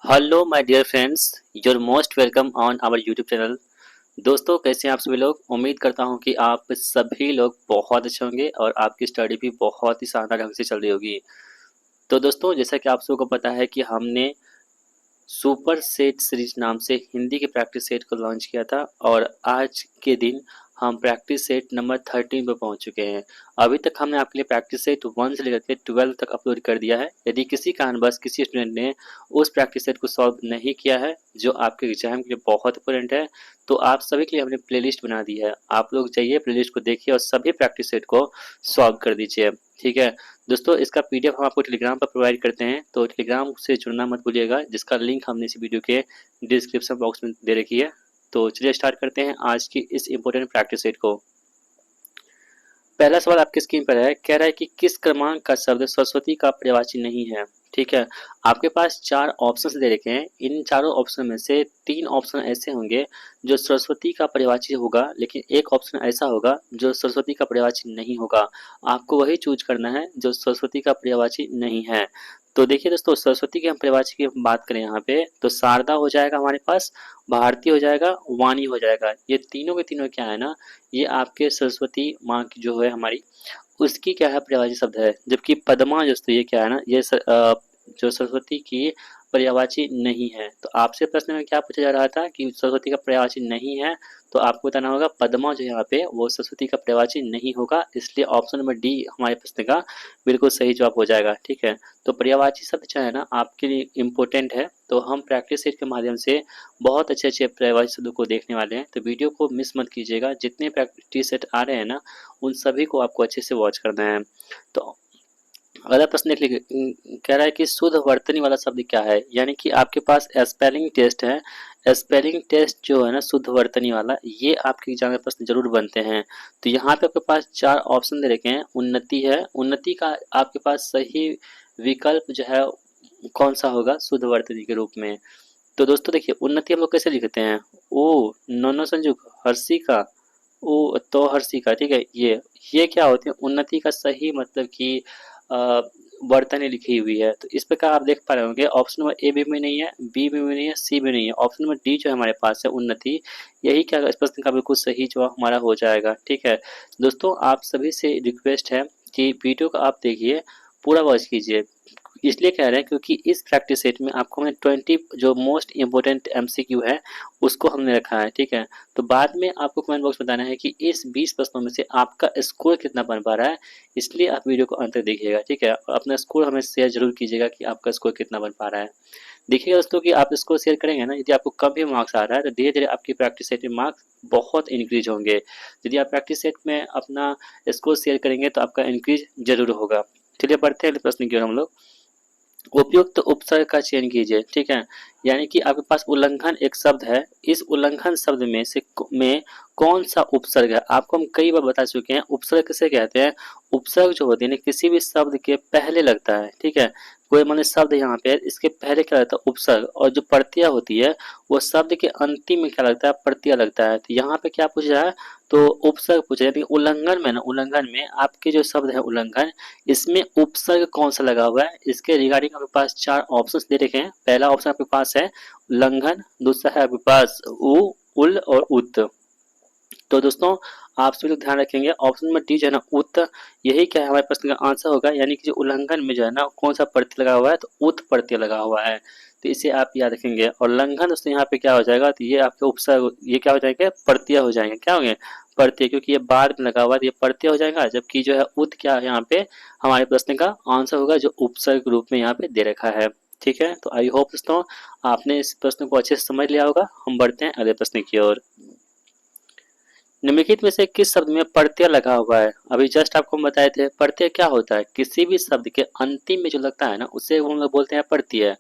Hello my dear friends, your most welcome on our YouTube channel. दोस्तों, कैसे हैं आप सभी लोग। उम्मीद करता हूं कि आप सभी लोग बहुत अच्छे होंगे और आपकी स्टडी भी बहुत ही शानदार ढंग से चल रही होगी। तो दोस्तों, जैसा कि आप सबको पता है कि हमने सुपर सेट सीरीज नाम से हिंदी के प्रैक्टिस सेट को लॉन्च किया था और आज के दिन हम प्रैक्टिस सेट नंबर 13 पे पहुंच चुके हैं। अभी तक हमने आपके लिए प्रैक्टिस सेट 1 से लेकर के 12 तक अपलोड कर दिया है। यदि किसी कारणवश किसी स्टूडेंट ने उस प्रैक्टिस सेट को सॉल्व नहीं किया है, जो आपके एग्जाम के लिए बहुत इंपॉर्टेंट है, तो आप सभी के लिए हमने प्लेलिस्ट बना दी है। आप लोग जाइए, प्लेलिस्ट को देखिए और सभी प्रैक्टिस सेट को सॉल्व कर दीजिए। ठीक है दोस्तों, इसका पीडीएफ हम आपको टेलीग्राम पर प्रोवाइड करते हैं, तो टेलीग्राम से जुड़ना मत भूलिएगा, जिसका लिंक हमने इसी वीडियो के डिस्क्रिप्शन बॉक्स में दे रखी है। तो चलिए स्टार्ट करते हैं आज की इस इम्पोर्टेंट प्रैक्टिस सेट को। पहला सवाल आपकी स्क्रीन पर है, कह रहा है कि किस क्रमांक का शब्द सरस्वती का पर्यायवाची नहीं है। ठीक है, आपके पास 4 ऑप्शंस दे रखे हैं। इन चारों ऑप्शन में से 3 ऑप्शन ऐसे होंगे जो सरस्वती का पर्यायवाची होगा, लेकिन एक ऑप्शन ऐसा होगा जो सरस्वती का पर्यायवाची नहीं होगा। आपको वही चूज करना है जो सरस्वती का पर्यायवाची नहीं है। तो देखिए दोस्तों, सरस्वती के हम पर्यायवाची की बात करें यहाँ पे, तो शारदा हो जाएगा हमारे पास, भारती हो जाएगा, वाणी हो जाएगा। ये तीनों के तीनों क्या है ना, ये आपके सरस्वती माँ की जो है हमारी, उसकी क्या है पर्यायवाची शब्द है। जबकि पद्मा दोस्तों ये क्या है ना, ये जो सरस्वती की पर्यायवाची नहीं है। तो आपसे प्रश्न में क्या पूछा जा रहा था कि सरस्वती का पर्यायवाची नहीं है, तो आपको बताना होगा पद्मा जो यहाँ पे वो सरस्वती का पर्यायवाची नहीं होगा, इसलिए ऑप्शन नंबर डी हमारे प्रश्न का बिल्कुल सही जवाब हो जाएगा। ठीक है, तो पर्यायवाची शब्द जो है ना आपके लिए इम्पोर्टेंट है, तो हम प्रैक्टिस सेट के माध्यम से बहुत अच्छे अच्छे पर्यायवाची शब्दों को देखने वाले हैं। तो वीडियो को मिस मत कीजिएगा, जितने प्रैक्टिस सेट आ रहे हैं ना उन सभी को आपको अच्छे से वॉच करना है। तो अगला प्रश्न देख लीजिए, कह रहा है कि शुद्ध वर्तनी वाला शब्द क्या है। यानी कि आपके पास स्पेलिंग टेस्ट है, स्पेलिंग टेस्ट जो है ना शुद्ध वर्तनी वाला, ये आपके एग्जाम में प्रश्न जरूर बनते हैं। तो यहाँ पे आपके पास 4 ऑप्शन दे रखे हैं। उन्नति है, उन्नति का आपके पास सही विकल्प जो है कौन सा होगा शुद्ध वर्तनी के रूप में। तो दोस्तों देखिए, उन्नति हम लोग कैसे लिखते हैं, ओ नोनो संयुग हर्षिका, ओ तो हर्षिका। ठीक है, ये क्या होती है उन्नति का सही मतलब कि वर्तनी लिखी हुई है। तो इस प्रकार आप देख पा रहे होंगे ऑप्शन नंबर ए भी में नहीं है, बी भी में नहीं है, सी भी नहीं है। ऑप्शन नंबर डी जो हमारे पास है उन्नति, यही क्या इस प्रश्न का बिल्कुल सही जवाब हमारा हो जाएगा। ठीक है दोस्तों, आप सभी से रिक्वेस्ट है कि वीडियो को आप देखिए, पूरा वॉच कीजिए। इसलिए कह रहे हैं क्योंकि इस प्रैक्टिस सेट में आपको हमने 20 जो मोस्ट इम्पोर्टेंट एमसीक्यू है उसको हमने रखा है। ठीक है, तो बाद में आपको कमेंट बॉक्स में बताना है कि इस 20 प्रश्नों में से आपका स्कोर कितना बन पा रहा है, इसलिए आप वीडियो को अंत तक देखिएगा। ठीक है, और अपना स्कोर हमें शेयर जरूर कीजिएगा कि आपका स्कोर कितना बन पा रहा है। देखिएगा दोस्तों कि आप इसको शेयर करेंगे ना, यदि आपको कम भी मार्क्स आ रहा है तो धीरे धीरे आपकी प्रैक्टिस सेट में मार्क्स बहुत इंक्रीज होंगे। यदि आप प्रैक्टिस सेट में अपना स्कोर शेयर करेंगे तो आपका इंक्रीज जरूर होगा। चलिए बढ़ते हैं अगले प्रश्न की ओर हम लोग। उपयुक्त उपसर्ग का चयन कीजिए। ठीक है, यानी कि आपके पास उल्लंघन एक शब्द है, इस उल्लंघन शब्द में कौन सा उपसर्ग है। आपको हम कई बार बता चुके हैं उपसर्ग किसे कहते हैं। उपसर्ग जो होते हैं किसी भी शब्द के पहले लगता है। ठीक है, कोई मान शब्द यहाँ पे इसके पहले क्या लगता है उपसर्ग, और जो प्रत्यय होती है वो शब्द के अंतिम में क्या लगता है प्रत्यय लगता है। तो यहाँ पे क्या पूछा है, तो उपसर्ग पूछा है। उल्लंघन में ना, उल्लंघन में आपके जो शब्द है उल्लंघन, इसमें उपसर्ग कौन सा लगा हुआ है, इसके रिगार्डिंग आपके पास 4 ऑप्शंस दे रखे हैं। पहला ऑप्शन आपके पास है उल्लंघन, दूसरा है आपके पास उ, उल और उत। तो दोस्तों आप सभी लोग ध्यान रखेंगे, ऑप्शन नंबर डी जो है ना उत, यही क्या है हमारे प्रश्न का आंसर होगा। यानी कि जो उल्लंघन में जो है ना कौन सा प्रत्यय लगा हुआ है, तो उत प्रत्यय लगा हुआ है। तो इसे आप याद रखेंगे। और लंघन दोस्तों यहाँ पे क्या हो जाएगा, तो ये आपके उपसर्ग, ये क्या हो जाएंगे प्रत्यय हो जाएंगे। क्या होंगे प्रत्यय, क्योंकि ये बाद में लगा हुआ है तो ये प्रत्यय हो जाएगा। जबकि जो है उत क्या है यहाँ पे हमारे प्रश्न का आंसर होगा, जो उपसर्ग के रूप में यहाँ पे दे रखा है। ठीक है, तो आई होप दोस्तों आपने इस प्रश्न को अच्छे से समझ लिया होगा। हम बढ़ते हैं अगले प्रश्न की ओर। निम्नलिखित में से किस शब्द में प्रत्यय लगा हुआ है। अभी जस्ट आपको हम बताए थे प्रत्यय क्या होता है, किसी भी शब्द के अंतिम में जो लगता है ना उसे हम लोग बोलते हैं प्रत्यय।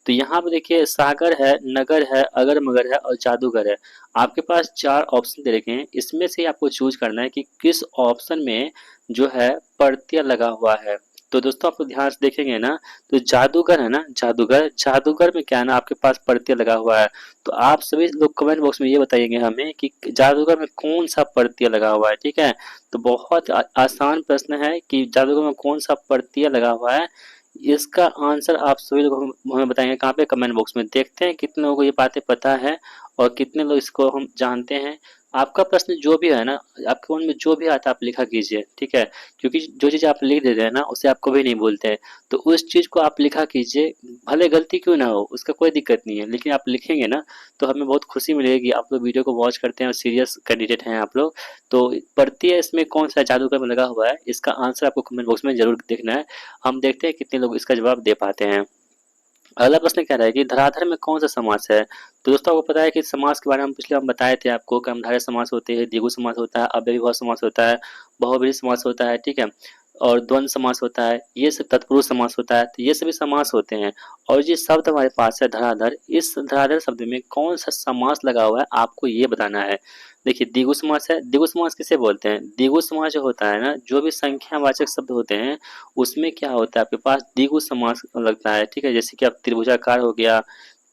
तो यहाँ पे देखिए सागर है, नगर है, अगर मगर है और जादूगर है। आपके पास 4 ऑप्शन दे रखे हैं, इसमें से आपको चूज करना है कि किस ऑप्शन में जो है प्रत्यय लगा हुआ है। तो दोस्तों आप ध्यान से देखेंगे ना, तो जादूगर है ना, जादूगर, जादूगर में क्या है ना आपके पास प्रत्यय लगा हुआ है। तो आप सभी लोग कमेंट बॉक्स में ये बताइएंगे हमें कि जादूगर में कौन सा प्रत्यय लगा हुआ है। ठीक है, तो बहुत आसान प्रश्न है कि जादूगर में कौन सा प्रत्यय लगा हुआ है, इसका आंसर आप सभी लोग हमें बताएंगे कहाँ पे, कमेंट बॉक्स में। देखते हैं कितने लोगों को ये बातें पता है और कितने लोग इसको हम जानते हैं। आपका प्रश्न जो भी है ना, आपके मन में जो भी आता है आप लिखा कीजिए, ठीक है। क्योंकि जो चीज़ आप लिख देते हैं ना उसे आप कभी नहीं भूलते हैं। तो उस चीज़ को आप लिखा कीजिए, भले गलती क्यों ना हो उसका कोई दिक्कत नहीं है, लेकिन आप लिखेंगे ना तो हमें बहुत खुशी मिलेगी। आप लोग वीडियो को वॉच करते हैं और सीरियस कैंडिडेट हैं आप लोग। तो पढ़ती है इसमें कौन सा जादू का लगा हुआ है, इसका आंसर आपको कमेंट बॉक्स में जरूर देखना है। हम देखते हैं कितने लोग इसका जवाब दे पाते हैं। अगला प्रश्न कह रहा है कि धराधर में कौन सा समास है। तो दोस्तों आपको पता है कि समास के बारे में पिछले हम बताए थे आपको, कर्मधारय समास होते हैं, द्विगु समास होता है, अव्ययीभाव समास होता है, बहुब्रीहि समास होता है, ठीक है, और द्वंद्व समास होता है, ये सब तत्पुरुष समास होता है। तो ये सभी समास होते हैं। और ये शब्द हमारे पास है धराधर, इस धराधर शब्द में कौन सा समास लगा हुआ है आपको ये बताना है। देखिए द्विगु समास है। द्विगु समास किसे बोलते हैं? द्विगु समास जो होता है ना, जो भी संख्यावाचक शब्द होते हैं उसमें क्या होता है आपके पास द्विगु समास लगता है, ठीक है। जैसे कि आप त्रिभुजाकार हो गया,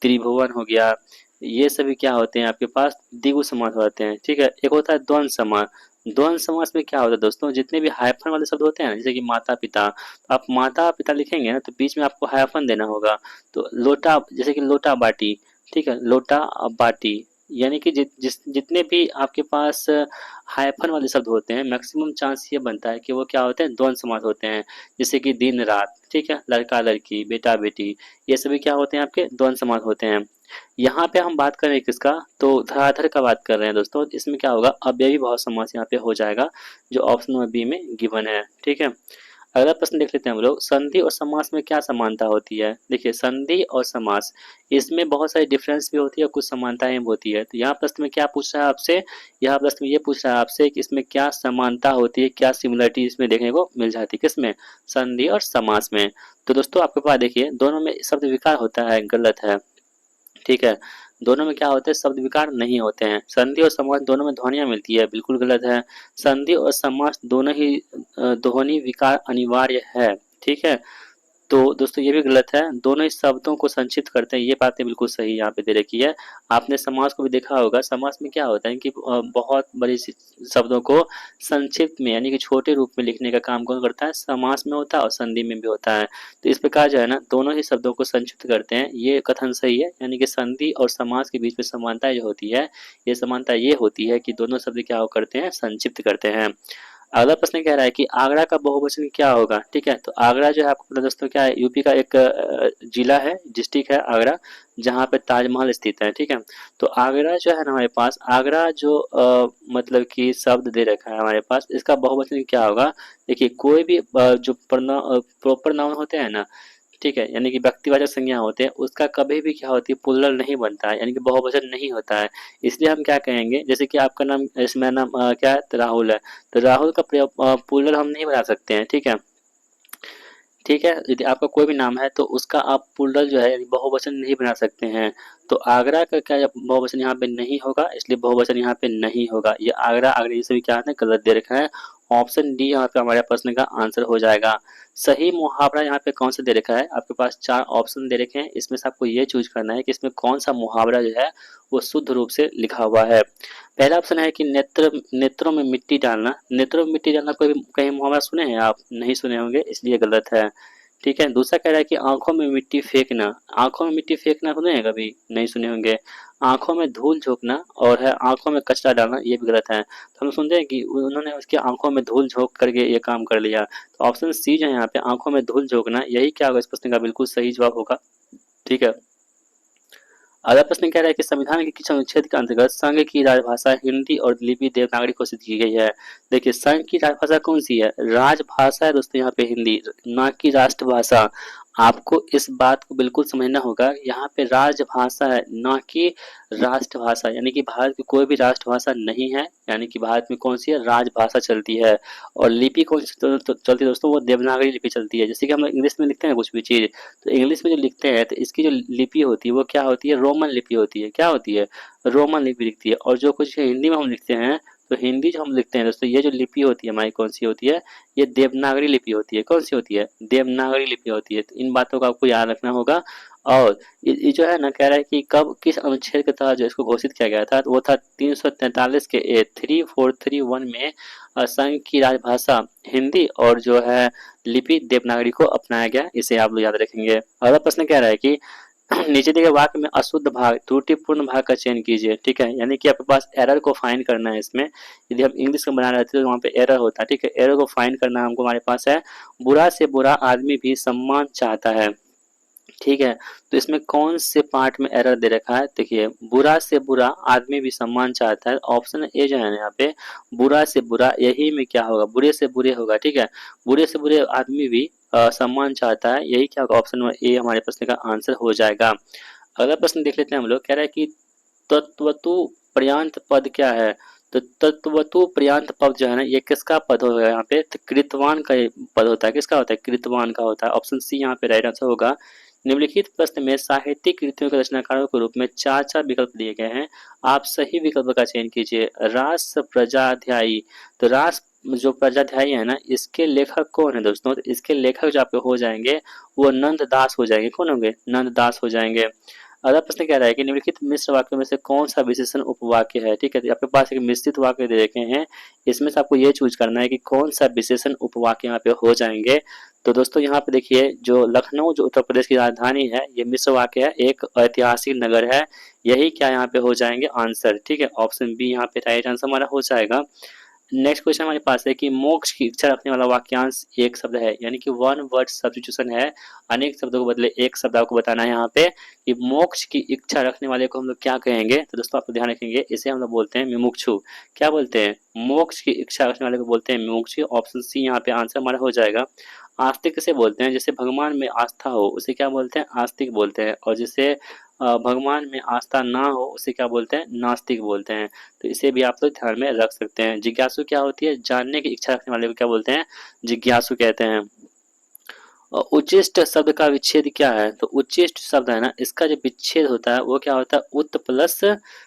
त्रिभुवन हो गया, ये सभी क्या होते हैं आपके पास द्विगु समास होते हैं, ठीक है। एक होता है द्वंद्व समास। द्वंद्व समास में क्या होता है दोस्तों, जितने भी हाइफन वाले शब्द होते हैं ना, जैसे कि माता पिता, तो आप माता पिता लिखेंगे ना तो बीच में आपको हाइफन देना होगा। तो लोटा, जैसे कि लोटा बाटी, ठीक है, लोटा बाटी, यानी कि जितने भी आपके पास हाइफन वाले शब्द होते हैं मैक्सिमम चांस ये बनता है कि वो क्या होते हैं, द्वंद्व समास होते हैं। जैसे कि दिन रात, ठीक है, लड़का लड़की, बेटा बेटी, ये सभी क्या होते हैं आपके द्वंद्व समास होते हैं। यहाँ पे हम बात कर रहे हैं किसका, तो धराधर का बात कर रहे हैं दोस्तों। इसमें क्या होगा, अव्ययी भाव समास यहाँ पे हो जाएगा, जो ऑप्शन नंबर बी में गिवन है, ठीक है। अगला प्रश्न देख लेते हैं हम लोग, संधि और समास में क्या समानता होती है। देखिए संधि और समास, इसमें बहुत सारी डिफरेंस भी होती है और कुछ समानताएं भी होती है। तो यहाँ प्रश्न में क्या पूछ रहा है आपसे, यहाँ प्रश्न में ये पूछ रहा है आपसे कि इसमें क्या समानता होती है, क्या सिमिलरिटी इसमें देखने को मिल जाती है, किसमें, संधि और समास में। तो दोस्तों आपके पास देखिए दोनों में शब्द विकार होता है, गलत है, ठीक है। दोनों में क्या होते हैं, शब्द विकार नहीं होते हैं। संधि और समास दोनों में ध्वनियां मिलती है, बिल्कुल गलत है। संधि और समास दोनों ही ध्वनि विकार अनिवार्य है, ठीक है। तो दोस्तों ये भी गलत है, दोनों ही शब्दों को संक्षिप्त करते हैं, ये बातें बिल्कुल सही यहाँ पे दे रखी है। आपने समास को भी देखा होगा, समास में क्या होता है कि बहुत बड़ी शब्दों को संक्षिप्त में यानी कि छोटे रूप में लिखने का काम कौन करता है, समास में होता है और संधि में भी होता है। तो इस प्रकार जो है ना दोनों ही शब्दों को संक्षिप्त करते हैं, ये कथन सही है। यानी कि संधि और समास के बीच में समानता जो होती है, ये समानता ये होती है कि दोनों शब्द क्या करते हैं, संक्षिप्त करते हैं। अगला प्रश्न कह रहा है कि आगरा का बहुवचन क्या होगा, ठीक है। तो आगरा जो है आपको पता दोस्तों क्या है, यूपी का एक जिला है, डिस्ट्रिक्ट है आगरा, जहाँ पे ताजमहल स्थित है, ठीक है। तो आगरा जो है ना हमारे पास, आगरा जो मतलब कि शब्द दे रखा है हमारे पास, इसका बहुवचन क्या होगा। देखिए कोई भी जो प्रॉपर नाउन होते हैं ना, ठीक है, यानी कि व्यक्तिवाचक संज्ञा होते हैं, उसका कभी भी क्या होती है, प्लुरल नहीं बनता है, यानी कि बहुवचन नहीं होता है। इसलिए हम क्या कहेंगे, जैसे कि आपका नाम, इसमें नाम क्या है, तो राहुल है, तो राहुल का प्लुरल हम नहीं बना सकते हैं, ठीक है। ठीक है, यदि आपका कोई भी नाम है तो उसका आप प्लुरल जो है यानी बहुवचन नहीं बना सकते हैं। तो आगरा का क्या बहुवचन यहाँ पे नहीं होगा, इसलिए बहुवचन यहाँ पे नहीं होगा। ये आगरा, आगरा ये सभी क्या है, गलत दे रखा है। ऑप्शन डी यहाँ पे हमारे प्रश्न का आंसर हो जाएगा। सही मुहावरा यहाँ पे कौन सा दे रखा है, आपके पास 4 ऑप्शन दे रखे हैं, इसमें से आपको ये चूज करना है कि इसमें कौन सा मुहावरा जो है वो शुद्ध रूप से लिखा हुआ है। पहला ऑप्शन है कि नेत्रों में मिट्टी डालना। नेत्रों में मिट्टी डालना कोई कहीं मुहावरा सुने हैं आप, नहीं सुने होंगे, इसलिए गलत है, ठीक है। दूसरा कह रहा है कि आंखों में मिट्टी फेंकना। आंखों में मिट्टी फेंकना सुने हैं कभी, नहीं सुने होंगे। आंखों में धूल झोंकना और है आंखों में कचरा डालना, ये भी गलत है। तो हम सुनते हैं कि उन्होंने उसकी आंखों में धूल झोंक करके ये काम कर लिया। तो ऑप्शन सी जो है यहाँ पे आंखों में धूल झोंकना, यही क्या होगा इस प्रश्न का बिल्कुल सही जवाब होगा, ठीक है। अगला प्रश्न कह रहा है कि संविधान के किस अनुच्छेद के अंतर्गत संघ की राजभाषा हिंदी और लिपि देवनागरी घोषित की गई है। देखिए संघ की राजभाषा कौन सी है, राजभाषा है दोस्तों यहाँ पे हिंदी, ना कि राष्ट्रभाषा। आपको इस बात को बिल्कुल समझना होगा, यहाँ पे राजभाषा है ना कि राष्ट्रभाषा, यानी कि भारत की कोई भी राष्ट्रभाषा नहीं है, यानी कि भारत में कौन सी है, राजभाषा चलती है। और लिपि कौन सी चलती है दोस्तों, वो देवनागरी लिपि चलती है। जैसे कि हम इंग्लिश में लिखते हैं कुछ भी चीज़, तो इंग्लिश में जो लिखते हैं तो इसकी जो लिपि होती है वो क्या होती है, रोमन लिपि होती है। क्या होती है, रोमन लिपि लिखती है। और जो कुछ हिंदी में हम लिखते हैं, तो हिंदी जो हम लिखते हैं दोस्तों, ये जो लिपि होती है हमारी कौन सी होती है, ये देवनागरी लिपि होती है। कौन सी होती है, देवनागरी लिपि होती है। तो इन बातों का आपको याद रखना होगा। और ये जो है ना कह रहा है कि कब किस अनुच्छेद के तहत जो इसको घोषित किया गया था, तो वो था 343 के 3431 में संघ की राजभाषा हिंदी और जो है लिपि देवनागरी को अपनाया गया। इसे आप लोग याद रखेंगे। अगला प्रश्न कह रहा है कि नीचे दिए गए वाक्य में अशुद्ध भाग त्रुटिपूर्ण भाग का चयन कीजिए। ठीक है, यानी कि आपके पास एरर को फाइंड करना है। इसमें यदि हम इंग्लिश में बना रहे थे तो वहाँ पे एरर होता है। ठीक है, एरर को फाइंड करना हमको हमारे पास है। बुरा से बुरा आदमी भी सम्मान चाहता है। ठीक है, तो इसमें कौन से पार्ट में एरर दे रखा है? देखिए, बुरा से बुरा आदमी भी सम्मान चाहता है। ऑप्शन ए जो है ना यहाँ पे बुरा से बुरा, यही में क्या होगा? बुरे से बुरे होगा। ठीक है, बुरे से बुरे आदमी भी सम्मान चाहता है, यही क्या होगा? ऑप्शन नंबर ए हमारे प्रश्न का आंसर हो जाएगा। अगला प्रश्न देख लेते हैं हम लोग। कह रहा है कि तत्वतु पर्यांत पद क्या है? तो तत्वतु पर्यांत पद जो है ना ये किसका पद होगा? यहाँ पे तो कृतवान का ये पद होता है। किसका होता है? कृतवान का होता है। ऑप्शन सी यहाँ पे राइट आंसर होगा। निम्नलिखित प्रश्न में साहित्यिक कृतियों के रचनाकारों के रूप में चार चार विकल्प दिए गए हैं। आप सही विकल्प का चयन कीजिए। रास प्रजाध्यायी, तो रास जो प्रजाध्यायी है ना इसके लेखक कौन है दोस्तों? तो इसके लेखक जो आपके हो जाएंगे वो नंद दास हो जाएंगे। कौन होंगे? नंद दास हो जाएंगे। अगला प्रश्न कह रहा है कि निम्नलिखित मिश्र वाक्यों में से कौन सा विशेषण उपवाक्य है? ठीक है, तो आपके पास एक मिश्रित वाक्य दे रखे हैं, इसमें से आपको ये चूज करना है कि कौन सा विशेषण उपवाक्य यहाँ पे हो जाएंगे। तो दोस्तों यहाँ पे देखिए, जो लखनऊ जो उत्तर प्रदेश की राजधानी है ये मिश्र वाक्य है, एक ऐतिहासिक नगर है, यही क्या यहाँ पे हो जाएंगे आंसर। ठीक है, ऑप्शन बी यहाँ पे राइट आंसर हमारा हो जाएगा। नेक्स्ट क्वेश्चन हमारे पास है कि मोक्ष की इच्छा रखने वाला वाक्यांश एक शब्द है, यानी कि वन वर्ड सब्स्टिट्यूशन है। अनेक शब्दों को बदले एक शब्द आपको बताना है यहाँ पे कि मोक्ष की इच्छा रखने वाले को हम लोग क्या कहेंगे? तो दोस्तों आप ध्यान रखेंगे, इसे हम लोग बोलते हैं मुमुक्षु। क्या बोलते हैं? मोक्ष की इच्छा रखने वाले को बोलते हैं मुमुक्षु। ऑप्शन सी यहाँ पे आंसर हमारा हो जाएगा। आस्तिक किसे बोलते हैं? जैसे भगवान में आस्था हो उसे क्या बोलते हैं? आस्तिक बोलते हैं। और जिसे भगवान में आस्था ना हो उसे क्या बोलते हैं? नास्तिक बोलते हैं। तो इसे भी आप लोग ध्यान में रख सकते हैं। जिज्ञासु क्या होती है? जानने की इच्छा रखने वाले को क्या बोलते हैं? जिज्ञासु कहते हैं। और उच्चिष्ट शब्द का विच्छेद क्या है? तो उच्चिष्ट शब्द है ना इसका जो विच्छेद होता है वो क्या होता है? उत प्लस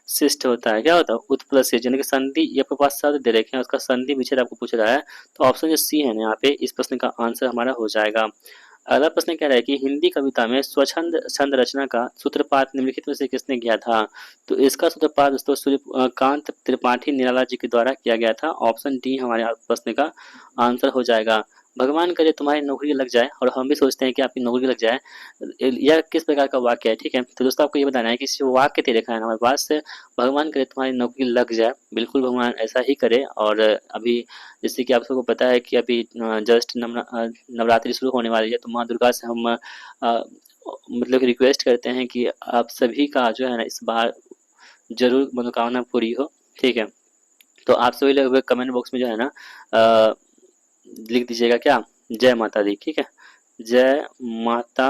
शिष्ट होता है। क्या होता है? उत प्लस शिष्ट, यानी कि संधि, ये आपके पास शब्द दे रखे हैं उसका संधि विच्छेद आपको पूछ रहा है। तो ऑप्शन जो सी है ना यहाँ पे इस प्रश्न का आंसर हमारा हो जाएगा। अगला प्रश्न कह रहा है कि हिंदी कविता में स्वच्छंद छंद रचना का सूत्रपात निम्नलिखित में से किसने किया था? तो इसका सूत्रपात दोस्तों सूर्यकांत त्रिपाठी निराला जी के द्वारा किया गया था। ऑप्शन डी हमारे प्रश्न का आंसर हो जाएगा। भगवान करे तुम्हारी नौकरी लग जाए और हम भी सोचते हैं कि आपकी नौकरी लग जाए, यह किस प्रकार का वाक्य है? ठीक है, तो दोस्तों आपको ये बताना है कि इस वाक्य दे रखा है हमारे पास, भगवान करे तुम्हारी नौकरी लग जाए, बिल्कुल भगवान ऐसा ही करे। और अभी जैसे कि आप सबको पता है कि अभी जस्ट नवरात्रि शुरू होने वाली है, तो माँ दुर्गा से हम मतलब रिक्वेस्ट करते हैं कि आप सभी का जो है ना इस बार जरूर मनोकामना पूरी हो। ठीक है, तो आप सभी लोग कमेंट बॉक्स में जो है ना लिख दीजिएगा क्या? जय माता दी। ठीक है, जय माता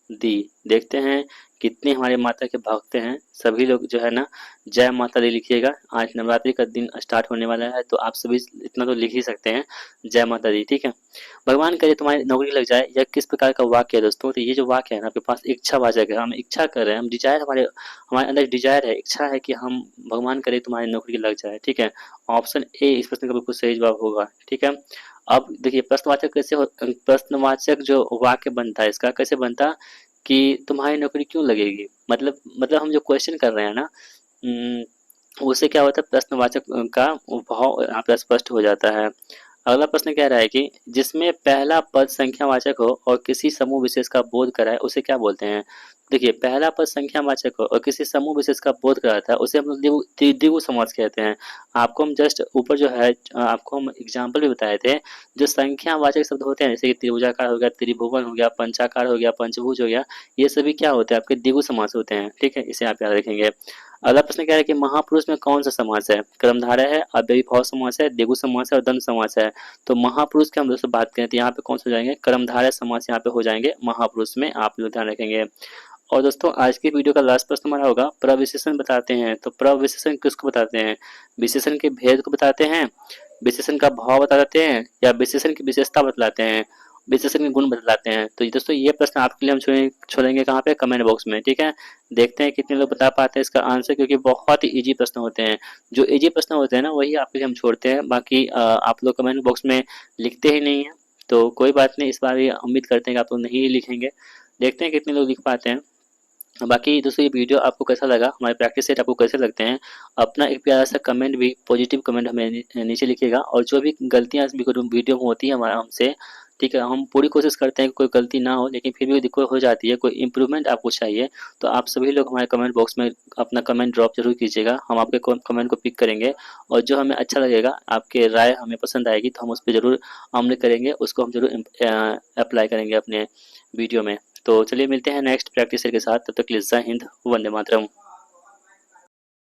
दी। देखते हैं कितने हमारे माता के भक्त हैं। सभी लोग जो है ना जय माता दी लिखिएगा। आज नवरात्रि का दिन स्टार्ट होने वाला है तो आप सभी इतना तो लिख ही सकते हैं, जय माता दी। ठीक है, भगवान करे तुम्हारी नौकरी लग जाए, यह किस प्रकार का वाक्य है दोस्तों? तो ये जो वाक्य है ना आपके पास इच्छावाचक है। हम इच्छा कर रहे हैं, हम डिजायर, हमारे हमारे अंदर डिजायर है, इच्छा है कि हम भगवान करे तुम्हारी नौकरी लग जाए। ठीक है, ऑप्शन ए इस प्रश्न का बिल्कुल सही जवाब होगा। ठीक है, अब देखिए प्रश्नवाचक कैसे हो, प्रश्नवाचक जो वाक्य बनता है इसका कैसे बनता कि तुम्हारी नौकरी क्यों लगेगी? मतलब हम जो क्वेश्चन कर रहे हैं ना उससे क्या होता है? प्रश्नवाचक का भाव यहाँ पे स्पष्ट हो जाता है। अगला प्रश्न कह रहा है कि जिसमें पहला पद संख्यावाचक हो और किसी समूह विशेष का बोध कराए उसे क्या बोलते हैं? देखिए, पहला पद संख्यावाचक हो और किसी समूह विशेष का बोध कराता है उसे हम लोग द्विगु समास कहते हैं। आपको हम जस्ट ऊपर जो है आपको हम एग्जाम्पल भी बताए थे। जो संख्यावाचक शब्द होते हैं जैसे कि त्रिभुजाकार हो गया, त्रिभुवन हो गया, पंचाकार हो गया, पंचभुज हो गया, ये सभी क्या होते हैं? आपके द्विगु समास होते हैं। ठीक है, इसे आप याद रखेंगे। अगला प्रश्न क्या है कि महापुरुष में कौन सा समास है? कर्मधारय है, अव्ययीभाव समास है, द्विगु समास है और द्वंद्व समास है। तो महापुरुष की हम दोस्तों बात करें तो यहाँ पे कौन से हो जाएंगे? कर्मधारय समास यहाँ पे हो जाएंगे महापुरुष में, आप लोग ध्यान रखेंगे। और दोस्तों आज की वीडियो का लास्ट प्रश्न हमारा होगा प्रविशेषण बताते हैं। तो प्रविशेषण किसको बताते हैं? विशेषण के भेद को बताते हैं, विशेषण का भाव बताते हैं, या विशेषण की विशेषता बतलाते हैं, विशेषण के गुण बतलाते हैं? तो दोस्तों ये प्रश्न आपके लिए हम छोड़ेंगे कहाँ पे? कमेंट बॉक्स में। ठीक है, देखते हैं कितने लोग बता पाते हैं इसका आंसर, क्योंकि बहुत ही इजी प्रश्न होते हैं। जो इजी प्रश्न होते हैं ना वही आपके लिए हम छोड़ते हैं, बाकी आप लोग कमेंट बॉक्स में लिखते ही नहीं है। तो कोई बात नहीं, इस बार भी उम्मीद करते हैं कि आप लोग नहीं लिखेंगे। देखते हैं कितने लोग लिख पाते हैं। बाकी दोस्तों ये वीडियो आपको कैसा लगा, हमारे प्रैक्टिस सेट आपको कैसे लगते हैं, अपना एक प्यारा सा कमेंट भी, पॉजिटिव कमेंट हमें नीचे लिखिएगा। और जो भी गलतियाँ इस वीडियो में होती है हमारा हमसे, ठीक है, हम पूरी कोशिश करते हैं कि कोई गलती ना हो, लेकिन फिर भी दिक्कत हो जाती है, कोई इम्प्रूवमेंट आपको चाहिए, तो आप सभी लोग हमारे कमेंट बॉक्स में अपना कमेंट ड्रॉप जरूर कीजिएगा। हम आपके कमेंट को पिक करेंगे, और जो हमें अच्छा लगेगा, आपके राय हमें पसंद आएगी, तो हम उस पर ज़रूर अमल करेंगे, उसको हम ज़रूर अप्लाई करेंगे अपने वीडियो में। तो चलिए मिलते हैं नेक्स्ट प्रैक्टिस के साथ, तब तक के लिए जय हिंद, वंदे मातरम।